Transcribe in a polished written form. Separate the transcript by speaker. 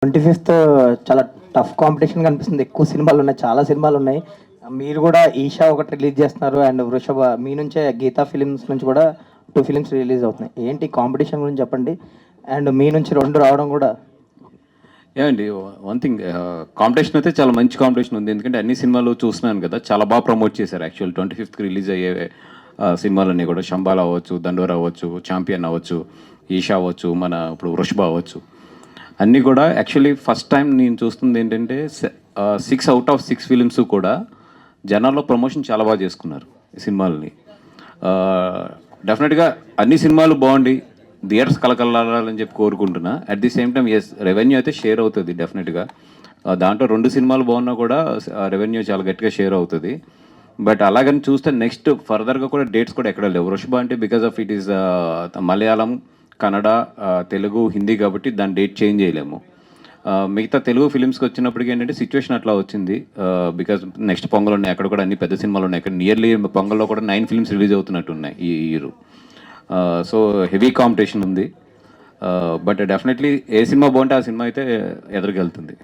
Speaker 1: 25th చాలా tough competition కనిపిస్తుంది. ఎక్కువ సినిమాలు ఉన్నాయి, చాలా సినిమాలు ఉన్నాయి. మీరు కూడా ఈషా ఒకటి రిలీజ్ చేస్తున్నారు అండ్ వృషభ మీ నుంచే గీతా ఫిలిమ్స్ నుంచి కూడా 2 ఫిలిమ్స్ రిలీజ్ అవుతున్నాయి. ఏంటి కాంపిటీషన్ గురించి చెప్పండి. అండ్ మీ నుంచి 2 రావడం కూడా
Speaker 2: ఏమండి, వన్ థింగ్, కాంపిటీషన్ అయితే చాలా మంచి కాంపిటీషన్ ఉంది. ఎందుకంటే అన్ని సినిమాలు చూస్తున్నాను కదా, చాలా బాగా ప్రమోట్ చేశారు. యాక్చువల్ 25th రిలీజ్ అయ్యే సినిమాలన్నీ కూడా శంబాల అవ్వచ్చు, దండోర్ అవ్వచ్చు, ఛాంపియన్ అవ్వచ్చు, ఈషా అవ్వచ్చు, మన ఇప్పుడు వృషభ అవ్వచ్చు, అన్నీ కూడా యాక్చువల్లీ ఫస్ట్ టైం నేను చూస్తుంది ఏంటంటే 6 ఫిలిమ్స్ కూడా జనాల్లో ప్రమోషన్ చాలా బాగా చేసుకున్నారు ఈ సినిమాలని. డెఫినెట్గా అన్ని సినిమాలు బాగుండి థియేటర్స్ కలకలాలని చెప్పి కోరుకుంటున్నా. At the same time revenue అయితే షేర్ అవుతుంది డెఫినెట్గా. దాంట్లో 2 సినిమాలు బాగున్నా కూడా రెవెన్యూ చాలా గట్టిగా షేర్ అవుతుంది. బట్ అలాగని చూస్తే నెక్స్ట్ ఫర్దర్గా కూడా డేట్స్ కూడా ఎక్కడ లేవు. వృషభ అంటే because of it is Malayalam, Kannada, Telugu, Hindi కాబట్టి దాని డేట్ చేంజ్ చేయలేము. మిగతా తెలుగు ఫిలిమ్స్కి వచ్చినప్పటికీ ఏంటంటే సిచ్యువేషన్ అట్లా వచ్చింది. బికాజ్ నెక్స్ట్ పొంగల్ ఉన్నాయి, అక్కడ కూడా అన్ని పెద్ద సినిమాలు ఉన్నాయి. అక్కడ నియర్లీ పొంగల్లో కూడా 9 ఫిలిమ్స్ రిలీజ్ అవుతున్నట్టు ఉన్నాయి ఈ ఇయర్. సో హెవీ కాంపిటీషన్ ఉంది. బట్ డెఫినెట్లీ ఏ సినిమా బాగుంటే ఆ సినిమా అయితే ఎదురుకెళ్తుంది.